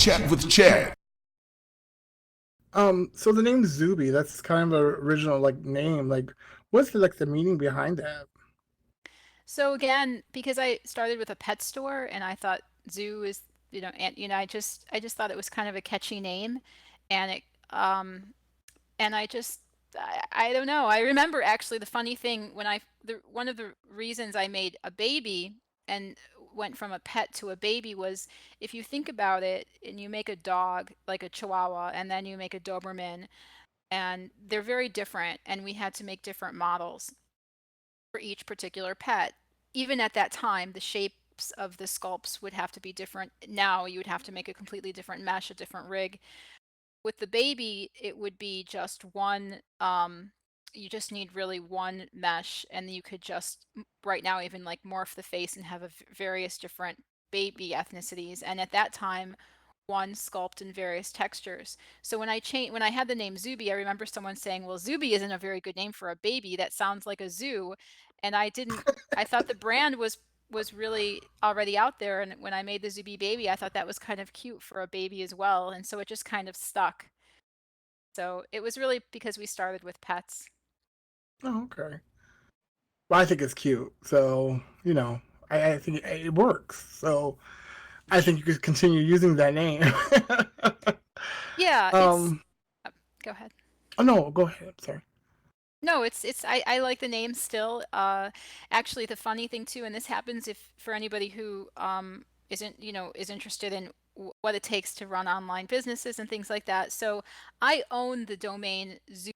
Chat with Chad. So the name Zuby, that's kind of an original name. What's the meaning behind that? So again, because I started with a pet store and I thought zoo is, and I just thought it was kind of a catchy name, and it and I don't know. I remember actually the funny thing when one of the reasons I made a baby and went from a pet to a baby was, if you think about it and you make a dog like a Chihuahua and then you make a Doberman, and they're very different, and we had to make different models for each particular pet. Even at that time, the shapes of the sculpts would have to be different. Now you would have to make a completely different mesh, a different rig. With the baby, it would be just one. You just need really one mesh, and you could just right now even like morph the face and have various different baby ethnicities. And at that time, one sculpt in various textures. So when I had the name Zuby, I remember someone saying, "Well, Zuby isn't a very good name for a baby. That sounds like a zoo." And I didn't. I thought the brand was really already out there, and when I made the Zuby baby, I thought that was kind of cute for a baby as well, and so it just kind of stuck. So it was really because we started with pets. Oh, okay. Well, I think it's cute. So, I think it works. So I think you could continue using that name. Yeah, it's um, oh, go ahead. oh no, go ahead. Sorry. No, it's I like the name still. Actually, the funny thing too, and this happens if for anybody who isn't, is interested in what it takes to run online businesses and things like that. So I own the domain Zoo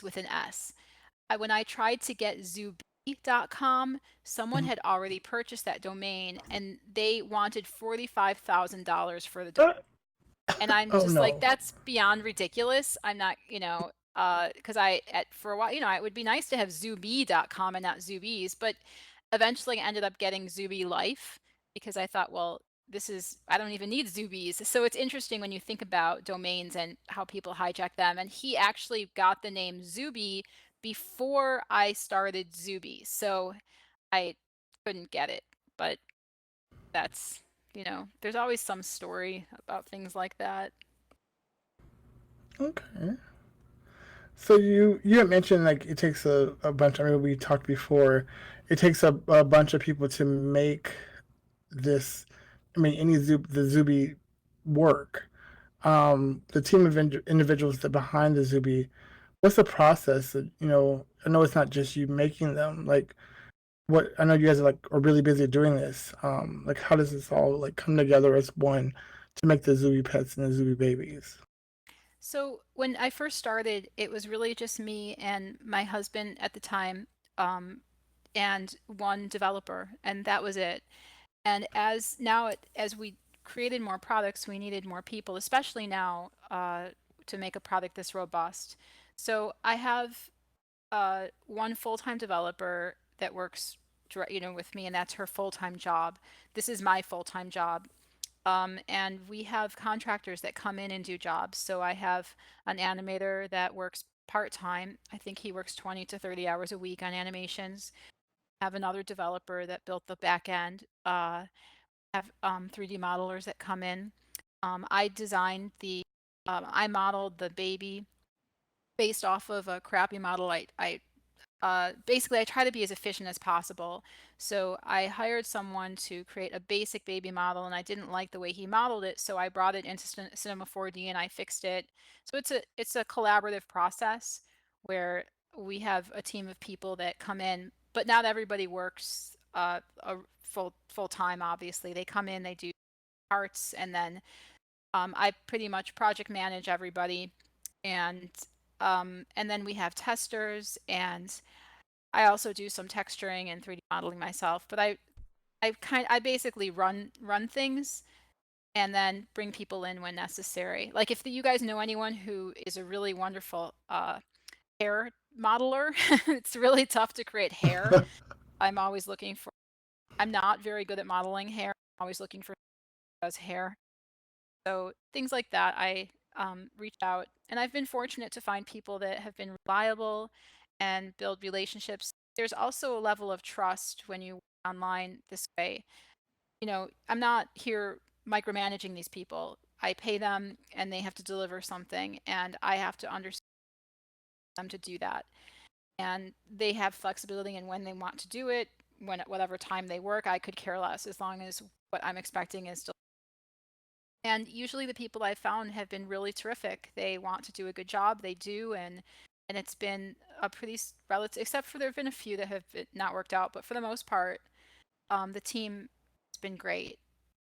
with an S. When I tried to get Zuby.com, someone Mhm. had already purchased that domain and they wanted $45,000 for the domain. Uh, And I'm oh just like, no. that's beyond ridiculous. I'm not, because for a while, it would be nice to have Zuby.com and not Zubies, but eventually I ended up getting Zuby Life because I thought, well, I don't even need Zubies. So it's interesting when you think about domains and how people hijack them. And he actually got the name Zuby before I started Zuby. So I couldn't get it. But that's, there's always some story about things like that. Okay. So you had mentioned it takes a bunch. I mean, we talked before. It takes a bunch of people to make this. I mean, the Zuby work. The team of individuals that behind the Zuby. What's the process? I know it's not just you making them. What I know you guys are really busy doing this. How does this all come together as one to make the Zuby pets and the Zuby babies? So when I first started, it was really just me and my husband at the time, um, and one developer, and that was it. And as we created more products, we needed more people, especially now, to make a product this robust. So I have one full-time developer that works, with me, and that's her full-time job. This is my full-time job. And we have contractors that come in and do jobs. So I have an animator that works part-time. I think he works 20 to 30 hours a week on animations. I have another developer that built the back end. Have 3D modelers that come in. I modeled the baby based off of a crappy model basically I try to be as efficient as possible. So I hired someone to create a basic baby model, and I didn't like the way he modeled it, so I brought it into Cinema 4D and I fixed it. So it's a collaborative process where we have a team of people that come in, but not everybody works a full time. Obviously, they come in, they do parts, and then I pretty much project manage everybody, and and then we have testers, and I also do some texturing and 3D modeling myself, but I basically run things and then bring people in when necessary. Like if you guys know anyone who is a really wonderful hair modeler, it's really tough to create hair. I'm always looking for. I'm not very good at modeling hair. I'm always looking for someone who does hair. So things like that, I reach out, and I've been fortunate to find people that have been reliable and build relationships. There's also a level of trust when you work online this way. I'm not here micromanaging these people. I pay them and they have to deliver something, and I have to understand them to do that. And they have flexibility in when they want to do it, when whatever time they work. I could care less as long as what I'm expecting is still. And usually the people I've found have been really terrific. They want to do a good job, they do, and it's been a pretty relative, except for there have been a few that have not worked out, but for the most part, the team has been great.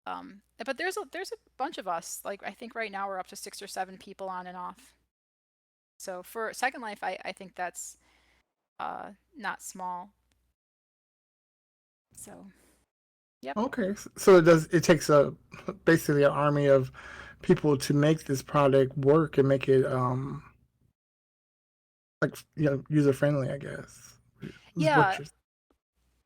But there's a bunch of us. Like I think right now we're up to 6 or 7 people on and off. So for Second Life, I think that's not small. So yep. Okay, so it takes a basically an army of people to make this product work and make it like user friendly, I guess. Is what Yeah. you're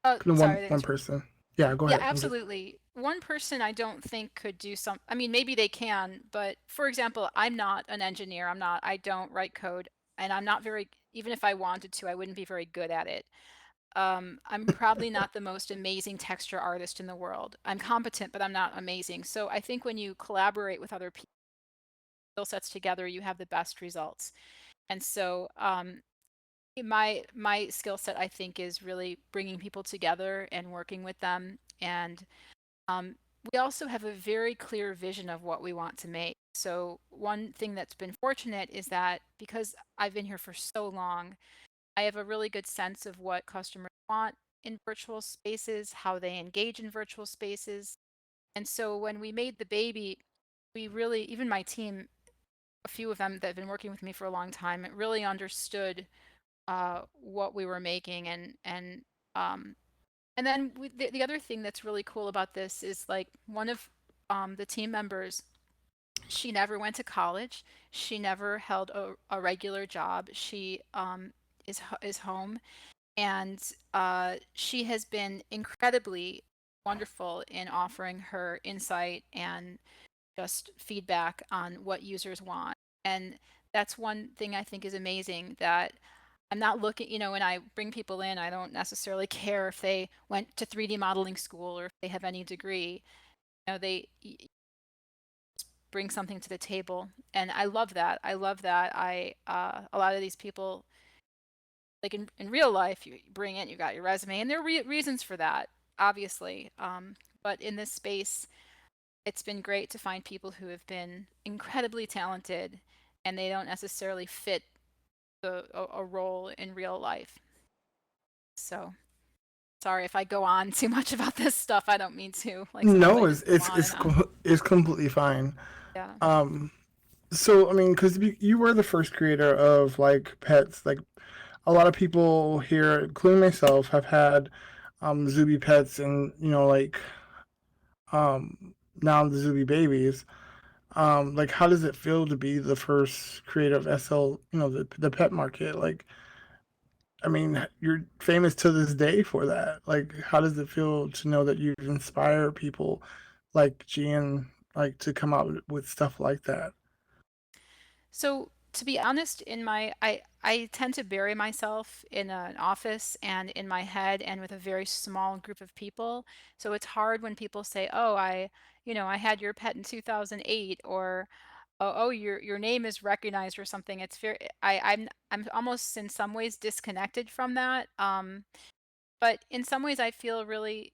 Sorry to one interrupt. person. Yeah, go Yeah, ahead. I'm just absolutely. One person I don't think could do some. I mean, maybe they can, but for example, I'm not an engineer. I don't write code, and I'm not very, even if I wanted to, I wouldn't be very good at it. I'm probably not the most amazing texture artist in the world. I'm competent, but I'm not amazing. So I think when you collaborate with other people, skill sets together, you have the best results. And so my skill set, I think, is really bringing people together and working with them. And we also have a very clear vision of what we want to make. So one thing that's been fortunate is that because I've been here for so long, I have a really good sense of what customers want in virtual spaces, how they engage in virtual spaces. And so when we made the baby, we really, even my team, a few of them that have been working with me for a long time, really understood what we were making. Um, and then the other thing that's really cool about this is like one of the team members, she never went to college. She never held a regular job. She is home, and she has been incredibly wonderful in offering her insight and just feedback on what users want. And that's one thing I think is amazing, that I'm not looking, when I bring people in, I don't necessarily care if they went to 3D modeling school or if they have any degree. They bring something to the table. And I love that. I love that. A lot of these people, like in real life, you bring in, you got your resume, and there are reasons for that, obviously. But in this space, it's been great to find people who have been incredibly talented and they don't necessarily fit a role in real life. So sorry if I go on too much about this stuff. I don't mean to. Like sometimes I no, just go on and on. it's completely fine. Yeah. Um, so I mean, because you were the first creator of like pets, like a lot of people here, including myself, have had Zuby pets, and like now the Zuby babies. Like how does it feel to be the first creator of SL, the pet market? Like, I mean, you're famous to this day for that. Like, how does it feel to know that you've inspired people like Gian, like to come out with stuff like that? So to be honest, I tend to bury myself in an office and in my head and with a very small group of people. So it's hard when people say, "Oh, I had your pet in 2008," or "Oh, your name is recognized," or something. It's very I'm almost in some ways disconnected from that. But in some ways I feel really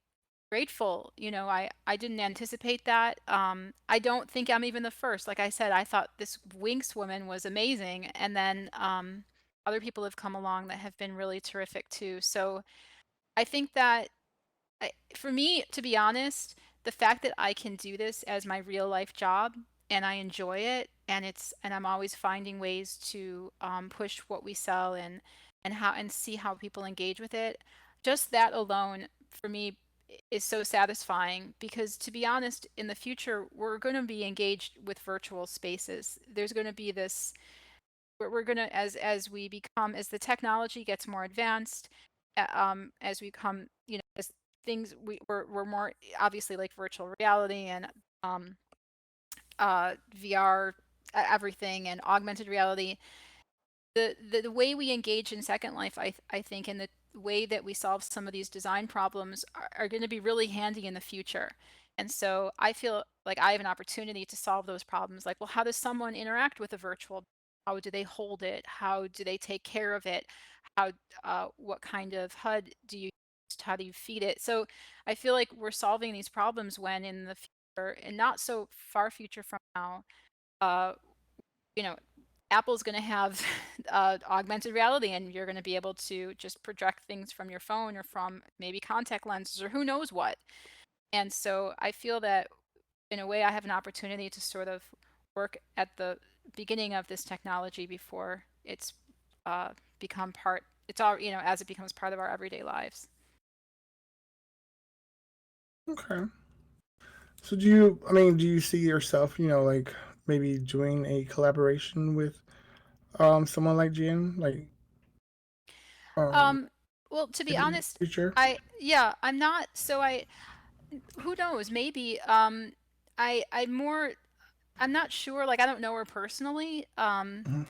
grateful. I didn't anticipate that. I don't think I'm even the first. Like I said, I thought this Winx woman was amazing, and then other people have come along that have been really terrific too. So I think that for me, to be honest, the fact that I can do this as my real life job and I enjoy it, and I'm always finding ways to push what we sell and see how people engage with it. Just that alone for me is so satisfying, because to be honest, in the future we're going to be engaged with virtual spaces. There's going to be this, we're going to, as we become, as the technology gets more advanced, as we come, as things, we're more obviously like virtual reality and um VR, everything, and augmented reality. The way we engage in Second Life, I think, and the way that we solve some of these design problems are going to be really handy in the future. And so I feel like like I have an opportunity to solve those problems. Like, well, how does someone interact with a virtual? How do they hold it? How do they take care of it? How what kind of HUD do you use? How do you feed it? So I feel like we're solving these problems when in the future, and not so far future from now, uh, you know, Apple's going to have augmented reality, and you're going to be able to just project things from your phone or from maybe contact lenses or who knows what. And so I feel that in a way I have an opportunity to sort of work at the beginning of this technology before it's become part, it's all, as it becomes part of our everyday lives. Okay. So do you? I mean, do you see yourself, like maybe doing a collaboration with someone like Jen, like um Um, well, to be in the honest, future? yeah, I'm not, so who knows, maybe, I'm more, I'm not sure, like I don't know her personally. Mhm.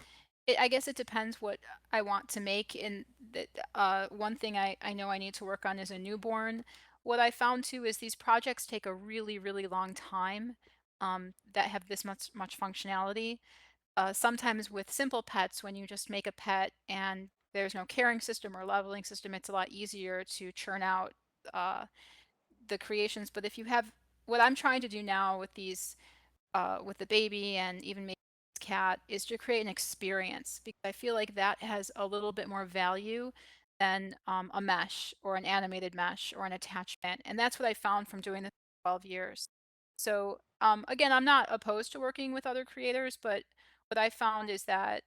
I guess it depends what I want to make. And that one thing I know I need to work on is a newborn. What I found too is these projects take a really, really long time, that have this much functionality. Sometimes with simple pets, when you just make a pet and there's no caring system or leveling system, it's a lot easier to churn out uh, the creations. But if you have, what I'm trying to do now with these, with the baby and even maybe this cat, is to create an experience, because I feel like that has a little bit more value than a mesh or an animated mesh or an attachment. And that's what I found from doing this for 12 years. So again, I'm not opposed to working with other creators, but what I found is that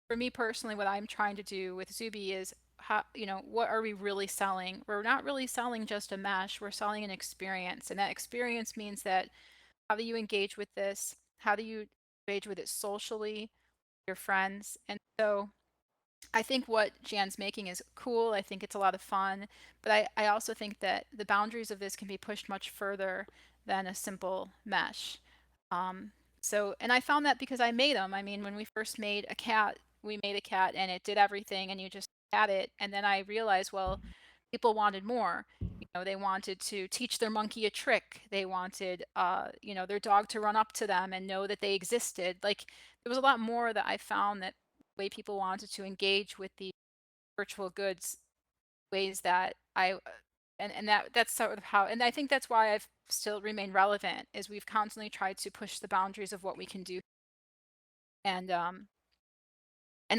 for me personally, what I'm trying to do with ZooB is how, what are we really selling? We're not really selling just a mesh, we're selling an experience. And that experience means that how do you engage with this? How do you engage with it socially, your friends? And so I think what Jan's making is cool. I think it's a lot of fun, but I also think that the boundaries of this can be pushed much further than a simple mesh. Um, and I found that because I made them. I mean, when we first made a cat, we made a cat and it did everything and you just had it. And then I realized, well, people wanted more. They wanted to teach their monkey a trick. They wanted, their dog to run up to them and know that they existed. Like there was a lot more that I found that way people wanted to engage with the virtual goods, ways that that's sort of how, and I think that's why I've still remained relevant, is we've constantly tried to push the boundaries of what we can do. And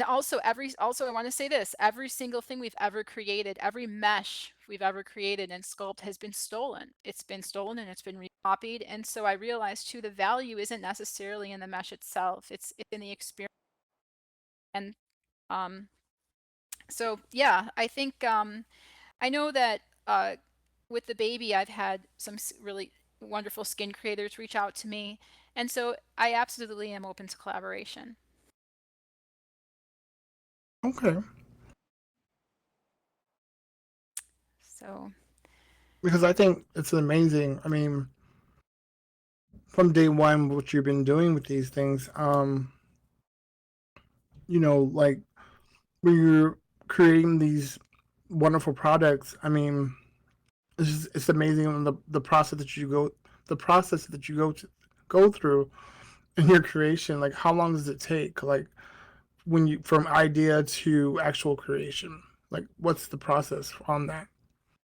also I want to say this, every single thing we've ever created, every mesh we've ever created in Sculpt has been stolen. It's been stolen and it's been recopied. And so I realized too, the value isn't necessarily in the mesh itself, it's in the experience. And um so yeah, I think I know that with the baby, I've had some really wonderful skin creators reach out to me, and so I absolutely am open to collaboration. Okay. So Because I think it's amazing. I mean, from day one, what you've been doing with these things, like when you're creating these wonderful products, I mean, it's amazing the process that you go through in your creation. Like, how long does it take? Like, when you from idea to actual creation, like, what's the process on that?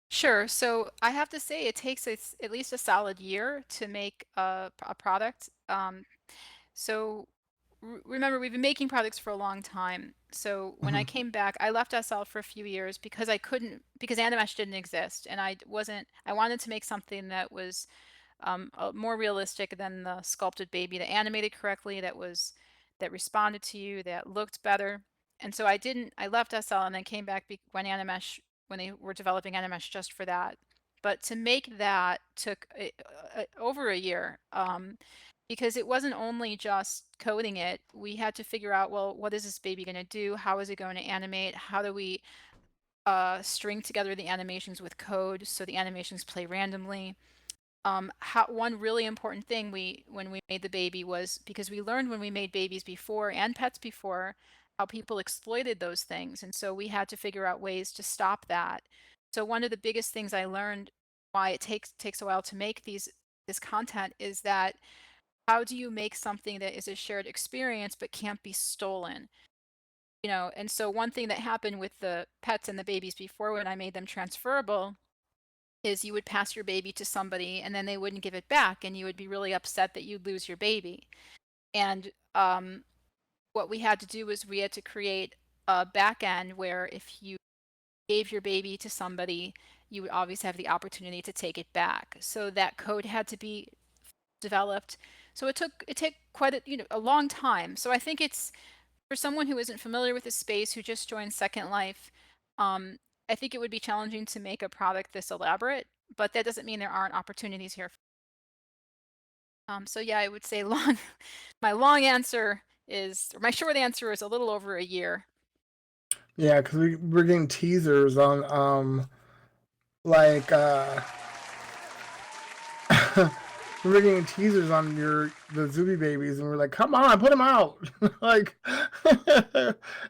sure. So I have to say, it takes at least a solid year to make a product. So remember, we've been making products for a long time. So when I Hmm. came back, I left SL for a few years because I couldn't, because Animesh didn't exist, and I wanted to make something that was more realistic than the sculpted baby, that animated correctly, that responded to you, that looked better. And so I left SL and then came back when they were developing Animesh just for that. But to make that took over a year, because it wasn't only just coding it. We had to figure out, well, what is this baby going to do? How is it going to animate? How do we string together the animations with code so the animations play randomly? One really important thing when we made the baby was, because we learned when we made babies before and pets before, how people exploited those things, and so we had to figure out ways to stop that. So one of the biggest things I learned, why it takes a while to make this content is that how do you make something that is a shared experience but can't be stolen? And so one thing that happened with the pets and the babies before when I made them transferable is you would pass your baby to somebody and then they wouldn't give it back and you would be really upset that you'd lose your baby. And what we had to do was we had to create a back end where if you gave your baby to somebody, you would always have the opportunity to take it back. So that code had to be developed. So it took quite a long time. So I think it's for someone who isn't familiar with the space, who just joined Second Life, um, I think it would be challenging to make a product this elaborate, but that doesn't mean there aren't opportunities here. So yeah, I would say long. My long answer is, or my short answer is a little over a year. Yeah, because we're getting teasers on like we're getting teasers on the Zuby babies, and we're like, come on, put them out. Like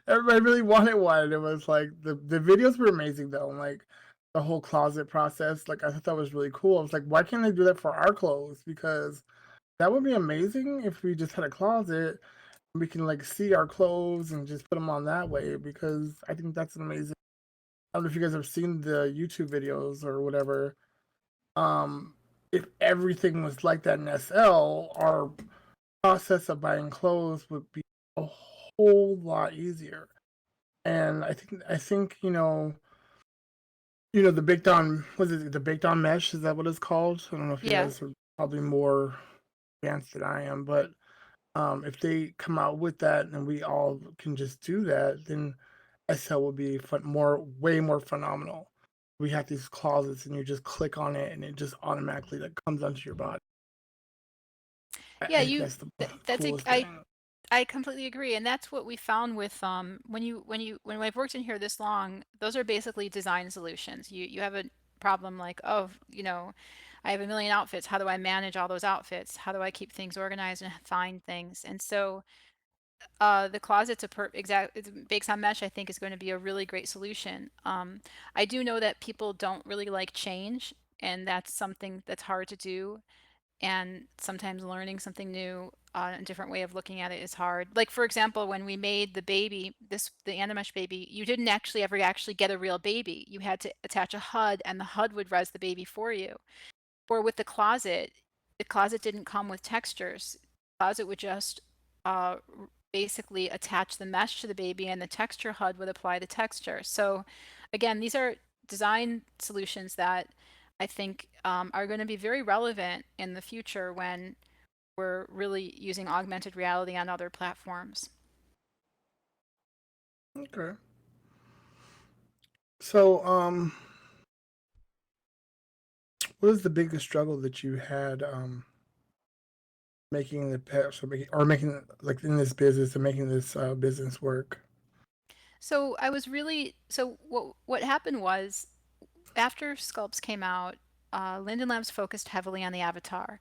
everybody really wanted one. It was like the videos were amazing though, and like the whole closet process. Like I thought that was really cool. I was like, why can't they do that for our clothes? Because that would be amazing if we just had a closet. We can like see our clothes and just put them on that way, because I think that's an amazing. I don't know if you guys have seen the YouTube videos or whatever. Um, if everything was like that in SL, our process of buying clothes would be a whole lot easier. And I think the baked on, was it the baked on mesh? Is that what it's called? I don't know if you Yeah. guys are probably more advanced than I am, but if they come out with that and we all can just do that, then SL will be way more phenomenal. We have these closets and you just click on it and it just automatically like comes onto your body. Yeah, I think that's the that's coolest thing. I completely agree, and that's what we found with when I've worked in here this long, those are basically design solutions. You have a problem like, oh, I have a million outfits. How do I manage all those outfits? How do I keep things organized and find things? And so the closet's a bakes on mesh, I think, is going to be a really great solution. I do know that people don't really like change, and that's something that's hard to do, and sometimes learning something new, a different way of looking at it is hard. Like for example, when we made the baby, the Animesh baby, you didn't actually get a real baby. You had to attach a HUD, and the HUD would res the baby for you. Or with the closet didn't come with textures. The closet would just basically attach the mesh to the baby, and the texture HUD would apply the texture. So again, these are design solutions that I think are going to be very relevant in the future when we're really using augmented reality on other platforms. Okay. So, what is the biggest struggle that you had making the pets or making like in this business and making this business work? So I was really so what happened was after Sculpts came out, Linden Labs focused heavily on the avatar,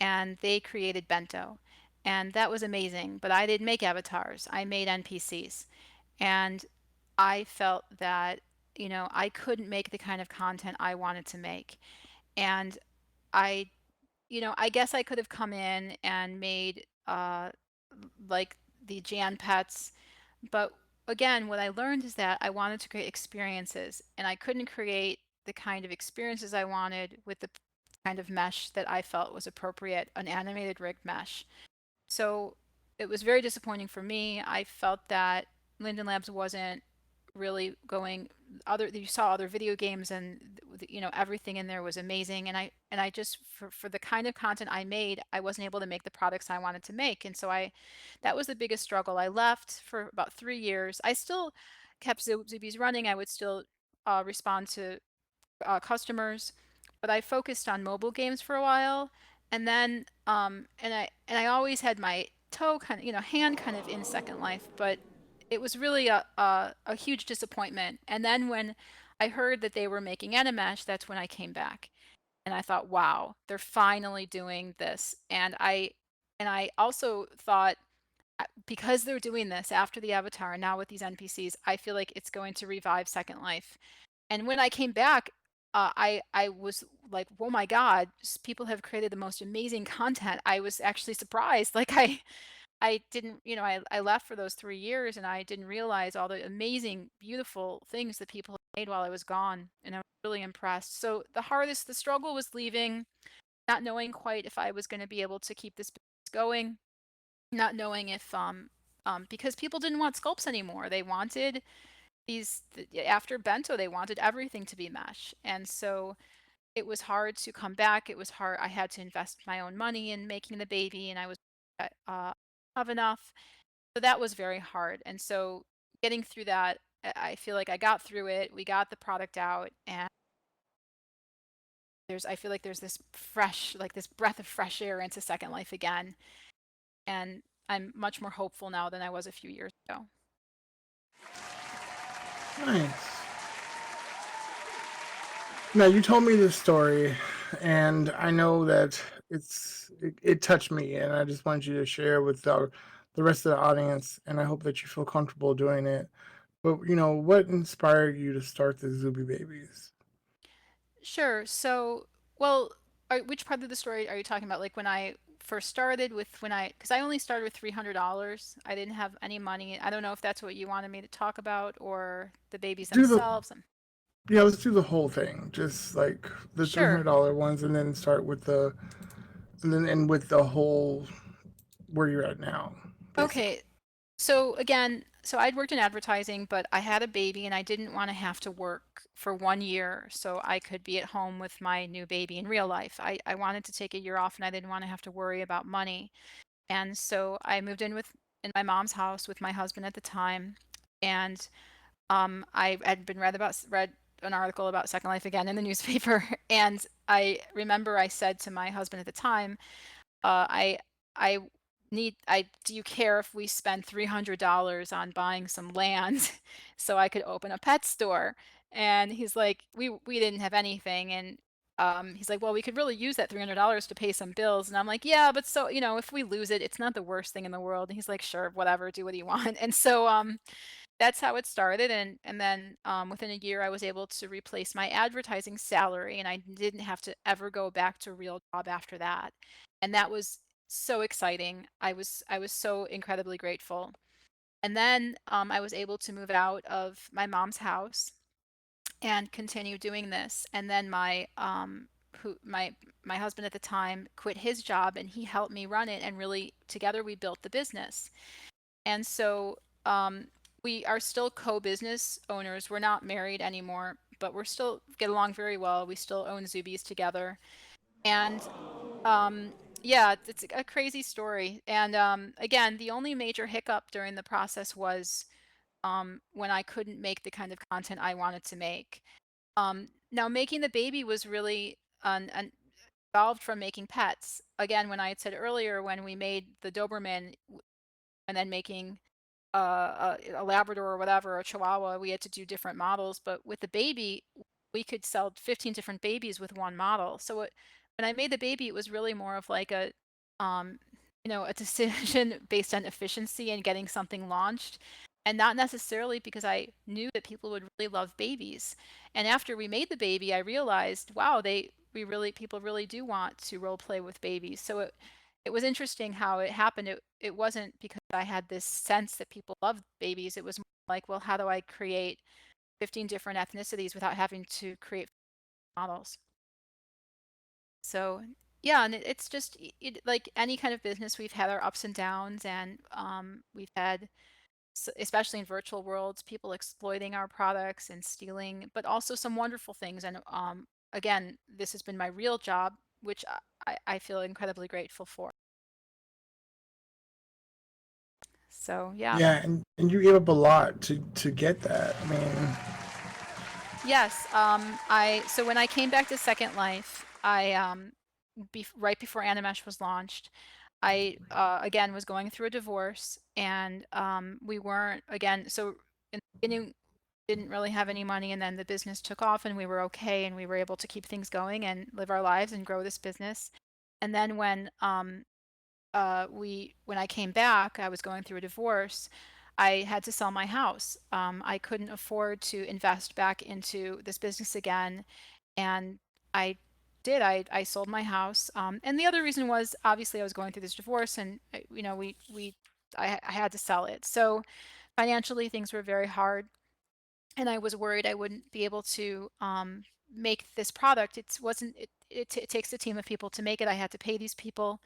and they created Bento, and that was amazing. But I didn't make avatars; I made NPCs, and I felt that I couldn't make the kind of content I wanted to make, and I I guess I could have come in and made like the Jan pets, but again, what I learned is that I wanted to create experiences, and I couldn't create the kind of experiences I wanted with the kind of mesh that I felt was appropriate, an animated rig mesh. So it was very disappointing for me. I felt that Linden Labs wasn't really going other you saw other video games, and everything in there was amazing, and I just for the kind of content I made, I wasn't able to make the products I wanted to make. And so I that was the biggest struggle. I left for about 3 years. I still kept Zoobies running. I would still respond to customers, but I focused on mobile games for a while, and then and I always had my toe kind of hand kind of in Second Life, but it was really a huge disappointment. And then when I heard that they were making Animesh, that's when I came back, and I thought, wow, they're finally doing this. And I also thought, because they're doing this after the Avatar and now with these NPCs, I feel like it's going to revive Second Life. And when I came back, I was like, oh my God, people have created the most amazing content. I was actually surprised. Like I didn't, I left for those 3 years and I didn't realize all the amazing, beautiful things that people had made while I was gone. And I was really impressed. So the struggle was leaving, not knowing quite if I was going to be able to keep this business going, not knowing if, because people didn't want sculpts anymore. They wanted after bento, they wanted everything to be mesh. And so it was hard to come back. It was hard. I had to invest my own money in making the baby, and I was have enough. So that was very hard. And so getting through that, I feel like I got through it. We got the product out, and I feel like there's this fresh, like this breath of fresh air into Second Life again. And I'm much more hopeful now than I was a few years ago. Nice. Now you told me this story, and I know that it touched me, and I just wanted you to share with the rest of the audience, and I hope that you feel comfortable doing it. But what inspired you to start the Zuby Babies? Sure. So, well, which part of the story are you talking about? Like when I first started because I only started with $300. I didn't have any money. I don't know if that's what you wanted me to talk about or the babies Do the themselves. Yeah, let's do the whole thing, just like the three hundred Sure. dollar ones, and then start with with the whole where you're at now, basically. Okay. So again, I'd worked in advertising, but I had a baby and I didn't want to have to work for 1 year so I could be at home with my new baby in real life. I wanted to take a year off and I didn't want to have to worry about money. And so I moved in my mom's house with my husband at the time. And I had been read an article about Second Life again in the newspaper. And I remember I said to my husband at the time, I I do you care if we spend $300 on buying some land so I could open a pet store? And he's like, we didn't have anything. And he's like, well, we could really use that $300 to pay some bills. And I'm like, yeah, but so, if we lose it, it's not the worst thing in the world. And he's like, sure, whatever, do what you want. And so that's how it started. And then within a year, I was able to replace my advertising salary, and I didn't have to ever go back to a real job after that. And that was so exciting. I was so incredibly grateful. And then I was able to move out of my mom's house and continue doing this. And then my husband at the time quit his job, and he helped me run it. And really, together we built the business. And so we are still co-business owners. We're not married anymore, but we're still get along very well. We still own Zoobies together. And yeah, it's a crazy story. And again, the only major hiccup during the process was when I couldn't make the kind of content I wanted to make. Now, making the baby was really evolved from making pets. Again, when I had said earlier, when we made the Doberman and then making a Labrador or whatever, a Chihuahua, we had to do different models. But with the baby, we could sell 15 different babies with one model. So when I made the baby, it was really more of like um, a decision based on efficiency and getting something launched, and not necessarily because I knew that people would really love babies. And after we made the baby, I realized, wow, people really do want to role play with babies. So it was interesting how it happened. It wasn't because I had this sense that people loved babies. It was more like, well, how do I create 15 different ethnicities without having to create models? So yeah, and it's just like any kind of business, we've had our ups and downs, and we've had, especially in virtual worlds, people exploiting our products and stealing, but also some wonderful things. And again, this has been my real job, which I feel incredibly grateful for. So yeah. Yeah, and you gave up a lot to get that. I mean, Yes, I so when I came back to Second Life, right before Animesh was launched, I again was going through a divorce, and we weren't again. So in the beginning, didn't really have any money, and then the business took off, and we were okay, and we were able to keep things going and live our lives and grow this business. And then when I came back, I was going through a divorce. I had to sell my house. I couldn't afford to invest back into this business again, and I did. I sold my house, and the other reason was obviously I was going through this divorce, and you know I had to sell it. So financially things were very hard, and I was worried I wouldn't be able to make this product. It takes a team of people to make it. I had to pay these people,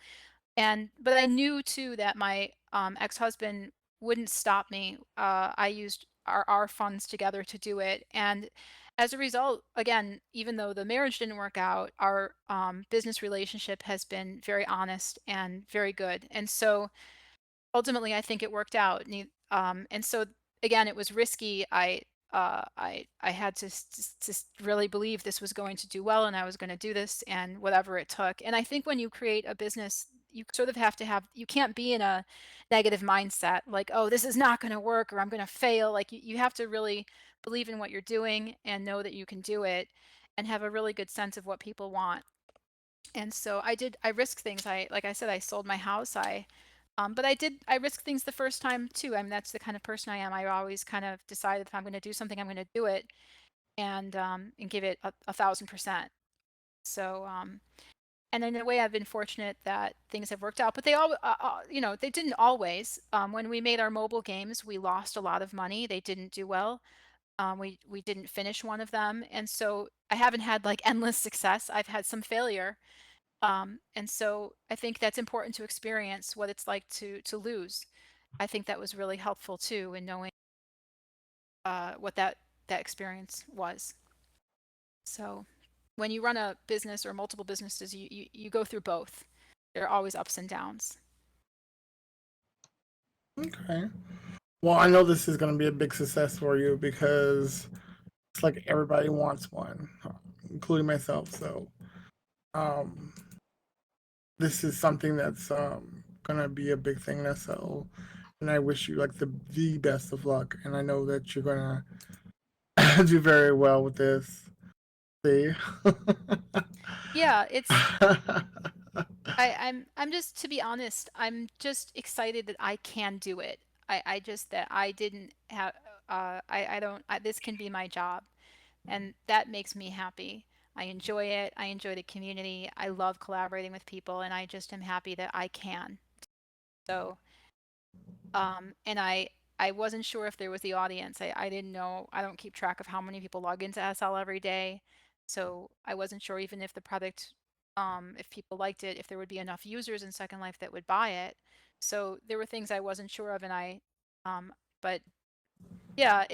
and but I knew too that my ex-husband wouldn't stop me. I used our funds together to do it, and as a result, again, even though the marriage didn't work out, our business relationship has been very honest and very good. And so ultimately, I think it worked out. And so again, it was risky. I had to really believe this was going to do well, and I was going to do this, and whatever it took. And I think when you create a business, you sort of have to have. You can't be in a negative mindset like, oh, this is not going to work, or I'm going to fail. Like you have to really believe in what you're doing and know that you can do it, and have a really good sense of what people want. And so I did. I risked things. Like I said, I sold my house. But I risked things the first time too. I mean, that's the kind of person I am. I always kind of decided if I'm going to do something, I'm going to do it, and give it 1,000%. So, and in a way, I've been fortunate that things have worked out. But they didn't always. When we made our mobile games, we lost a lot of money. They didn't do well. We didn't finish one of them, and so I haven't had like endless success. I've had some failure, and so I think that's important to experience what it's like to lose. I think that was really helpful too in knowing what that experience was. So when you run a business or multiple businesses, you go through both. There are always ups and downs. Okay. Well, I know this is going to be a big success for you because it's like everybody wants one, including myself. So, um, this is something that's going to be a big thing to sell. And I wish you like the best of luck. And I know that you're going to do very well with this. See? Yeah, I'm just, to be honest, I'm just excited that I can do it. I just that I didn't have I don't this can be my job, and that makes me happy. I enjoy it. I enjoy the community. I love collaborating with people, and I just am happy that I can. So, and I wasn't sure if there was the audience. I didn't know. I don't keep track of how many people log into SL every day. So I wasn't sure even if the product, if people liked it, if there would be enough users in Second Life that would buy it. So there were things I wasn't sure of, and um, but yeah,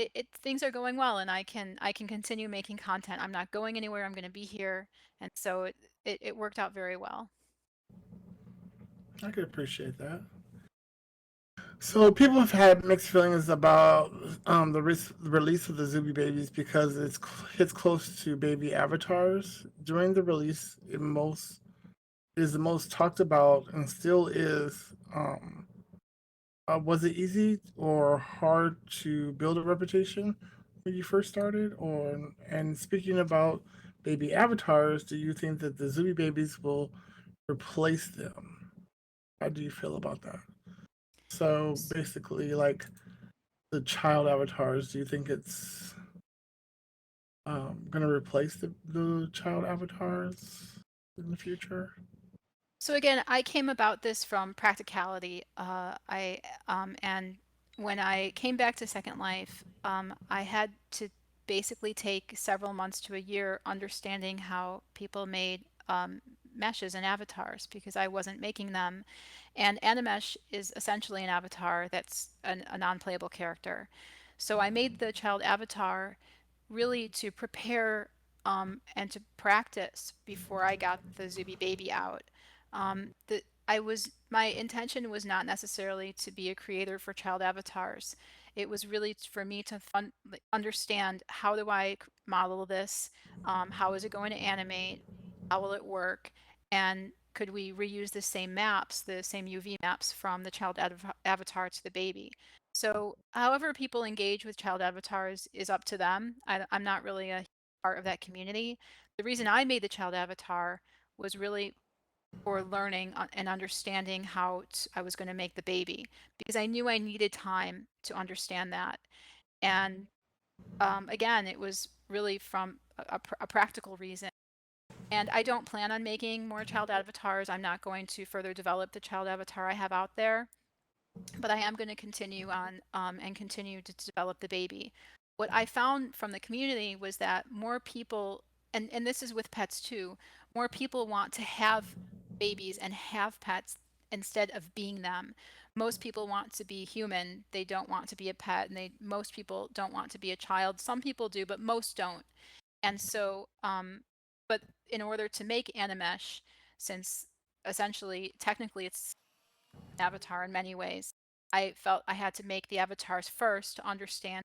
things are going well, and I can continue making content. I'm not going anywhere. I'm going to be here, and so it worked out very well. I could appreciate that. So people have had mixed feelings about the release of the Zuby babies because hits close to baby avatars. During the release, it is the most talked about and still is. Was it easy or hard to build a reputation when you first started? Or and speaking about baby avatars, do you think that the Zuby babies will replace them? How do you feel about that? So basically, like the child avatars, do you think it's going to replace the child avatars in the future? So again, I came about this from practicality. And when I came back to Second Life, I had to basically take several months to a year understanding how people made meshes and avatars because I wasn't making them. And Animesh is essentially an avatar that's a non-playable character. So I made the child avatar really to prepare and to practice before I got the Zuby baby out. My intention was not necessarily to be a creator for child avatars. It was really for me to understand how do I model this, how is it going to animate, how will it work, and could we reuse the same maps, the same UV maps from the child avatar to the baby. So, however people engage with child avatars is up to them. I'm not really a part of that community. The reason I made the child avatar was really for learning and understanding how I was going to make the baby because I knew I needed time to understand that. And again, it was really from a practical reason. And I don't plan on making more child avatars. I'm not going to further develop the child avatar I have out there, but I am going to continue on and continue to develop the baby. What I found from the community was that more people, and this is with pets too, more people want to have babies and have pets instead of being them. Most people want to be human. They don't want to be a pet, and most people don't want to be a child. Some people do, but most don't. And so, but in order to make Animesh, since essentially, technically, it's an avatar in many ways, I felt I had to make the avatars first to understand.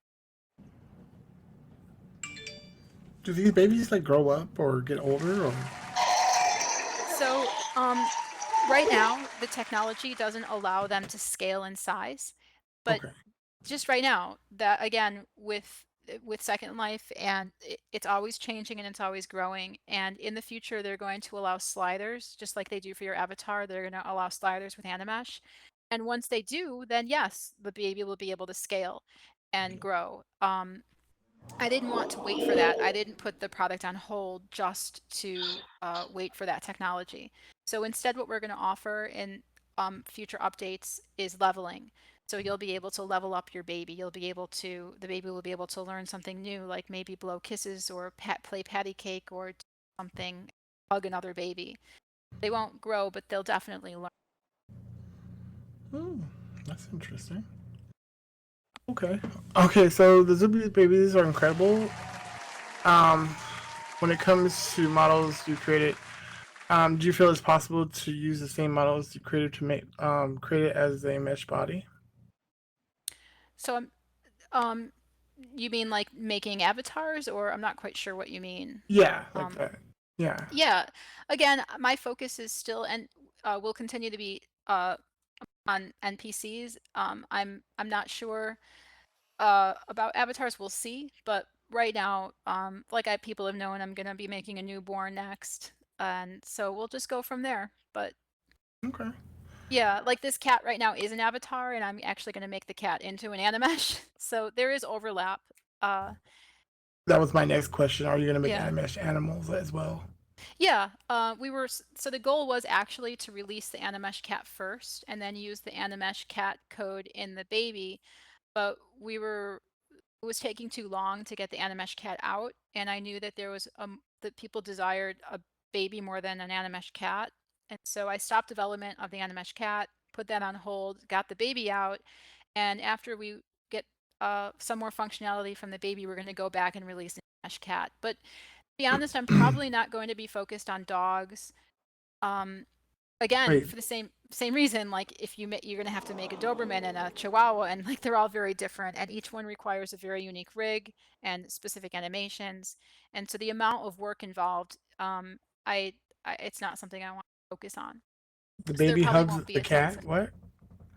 Do these babies like grow up or get older or? So, right now, the technology doesn't allow them to scale in size, but Okay. just right now, that again with Second Life, and it's always changing and it's always growing. And in the future, they're going to allow sliders, just like they do for your avatar. They're going to allow sliders with Animesh. And once they do, then yes, the baby will be able to scale and grow. I didn't want to wait for that. I didn't put the product on hold just to wait for that technology. So instead, what we're going to offer in future updates is leveling. So you'll be able to level up your baby. The baby will be able to learn something new, like maybe blow kisses or play patty cake or do something, hug another baby. They won't grow, but they'll definitely learn. Hmm, that's interesting. Okay. Okay, so the Zuby babies are incredible. Um, when it comes to models you created, do you feel it's possible to use the same models you created to make create it as a mesh body? So um, you mean like making avatars, or I'm not quite sure what you mean. Yeah, like Um, that. Yeah. Yeah, again, my focus is still and will continue to be on NPCs. I'm not sure about avatars. We'll see, but right now, like people have known, I'm gonna be making a newborn next, and so we'll just go from there. But Okay. yeah, like this cat right now is an avatar, and I'm actually gonna make the cat into an animesh. So there is overlap. Uh, That was my next question. Are you gonna make yeah. animesh animals as well? Yeah, so the goal was actually to release the Animesh cat first and then use the Animesh cat code in the baby, but it was taking too long to get the Animesh cat out, and I knew that that people desired a baby more than an Animesh cat, and so I stopped development of the Animesh cat, put that on hold, got the baby out, and after we get some more functionality from the baby, we're going to go back and release the Animesh cat. But be honest, I'm probably not going to be focused on dogs. Um, Again, Wait, for the same reason, like if you're going to have to make a Doberman and a Chihuahua, and like they're all very different, and each one requires a very unique rig and specific animations, and so the amount of work involved, I, it's not something I want to focus on. the So there baby probably hugs won't be the a sense cat. of. What?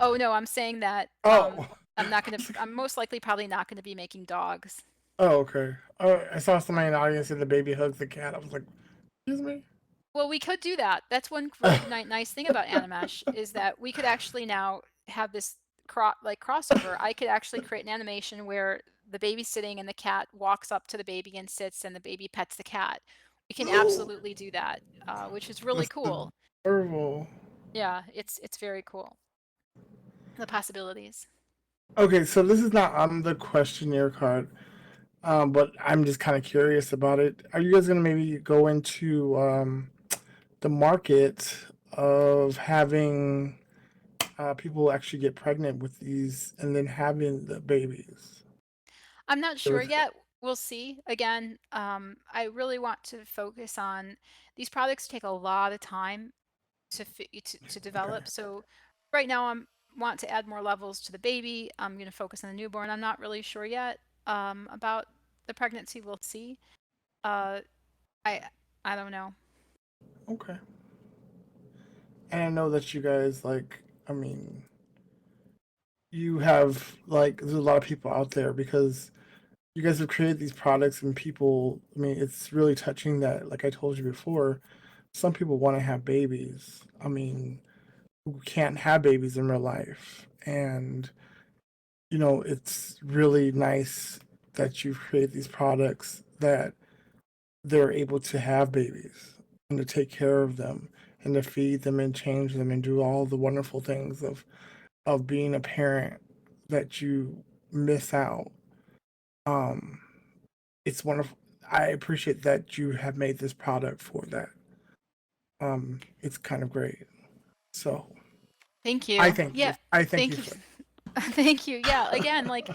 Oh no, I'm saying that Oh. I'm most likely probably not going to be making dogs. Oh, okay. Oh, I saw somebody in the audience say the baby hugs the cat. I was like, excuse me. Well, we could do that. That's one really nice thing about Animesh is that we could actually now have this crossover. I could actually create an animation where the baby's sitting and the cat walks up to the baby and sits, and the baby pets the cat. We can absolutely do that, which is really That's cool. adorable. Yeah, it's very cool. The possibilities. Okay, so this is not on the questionnaire card, but I'm just kind of curious about it. Are you guys gonna maybe go into the market of having people actually get pregnant with these and then having the babies? I'm not There sure was, yet. We'll see. Again, I really want to focus on these products take a lot of time to okay, develop. So right now I'm want to add more levels to the baby. I'm going to focus on the newborn. I'm not really sure yet about the pregnancy. We'll see. Uh, I I don't know. okay. And I know that you guys like. I mean, you have like there's a lot of people out there because you guys have created these products and people. I mean, it's really touching that. Like I told you before, some people want to have babies. I mean, who can't have babies in real life, and it's really nice that you've created these products that they're able to have babies. and to take care of them and to feed them and change them and do all the wonderful things of being a parent that you miss out. Um, it's wonderful. I appreciate that you have made this product for that. It's kind of great. So Thank I you. thank you. Yeah. I thank you Thank you. for. Thank you. Yeah. Again, like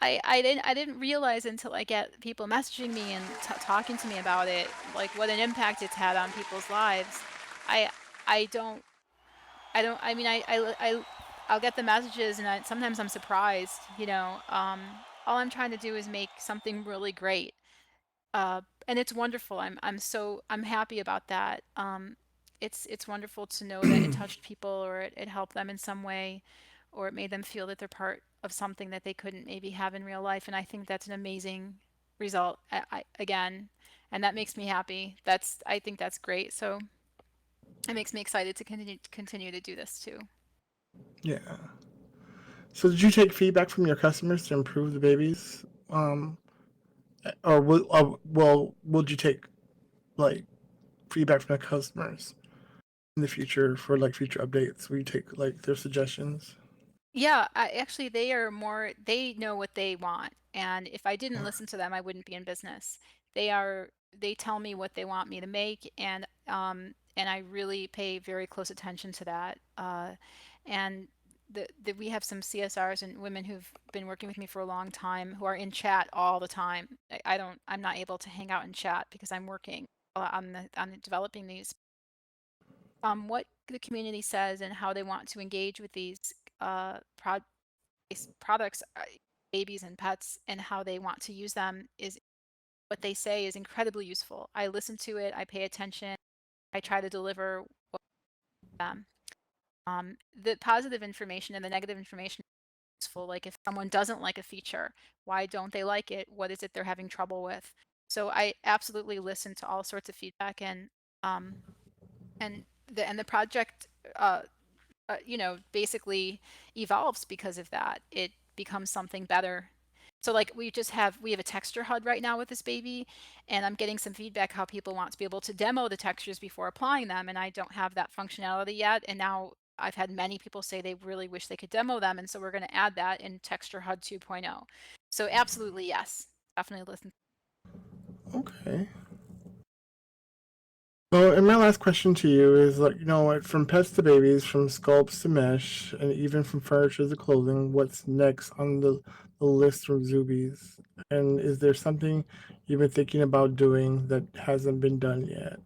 I didn't realize until I get people messaging me and talking to me about it, like what an impact it's had on people's lives. I I don't I mean I'll get the messages and sometimes I'm surprised, you know. All I'm trying to do is make something really great. And it's wonderful. I'm happy about that. It's wonderful to know that it touched people or it helped them in some way, or it made them feel that they're part of something that they couldn't maybe have in real life. And I think that's an amazing result. Again, and that makes me happy. I think that's great. So it makes me excited to continue to do this too. Yeah. So did you take feedback from your customers to improve the babies? Or would you take like feedback from the customers in the future for like future updates? Will you take like their suggestions? Yeah, actually, they know what they want. And if I didn't Yeah. listen to them, I wouldn't be in business. They tell me what they want me to make, and I really pay very close attention to that. And we have some CSRs and women who've been working with me for a long time who are in chat all the time. I'm not able to hang out in chat because I'm working on developing these. What the community says and how they want to engage with these products, babies and pets, and how they want to use them is what they say is incredibly useful. I listen to it, I pay attention, I try to deliver what them. The positive information and the negative information is useful. Like if someone doesn't like a feature, why don't they like it? What is it they're having trouble with? So I absolutely listen to all sorts of feedback, um, and the project uh, basically evolves because of that. It becomes something better. So like we have a texture HUD right now with this baby, and I'm getting some feedback how people want to be able to demo the textures before applying them, and I don't have that functionality yet. And now I've had many people say they really wish they could demo them, and so we're going to add that in Texture HUD 2.0. So absolutely yes, definitely listen. Okay. Well, and my last question to you is like, you know what, from pets to babies, from sculpts to mesh, and even from furniture to clothing, what's next on the list from Zoobies? And is there something you've been thinking about doing that hasn't been done yet?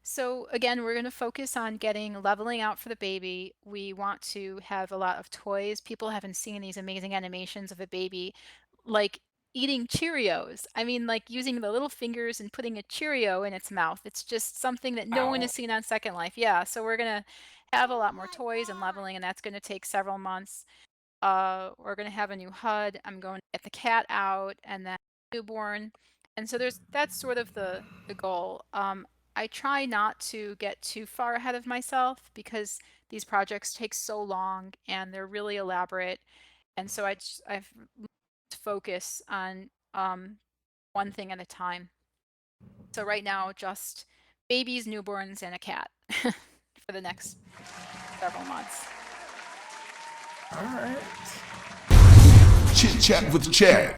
So again, we're going to focus on getting leveling out for the baby. We want to have a lot of toys. People haven't seen these amazing animations of a baby like eating Cheerios. I mean, like using the little fingers and putting a Cheerio in its mouth. It's just something that no one has seen on Second Life. Yeah, so we're going to have a lot more toys and leveling, and that's going to take several months. We're gonna have a new HUD. I'm going to get the cat out and then newborn. And so that's sort of the goal. I try not to get too far ahead of myself because these projects take so long and they're really elaborate. And so I've to focus on one thing at a time. So right now, just babies, newborns, and a cat for the next several months. All right. Chit Chat with Chad.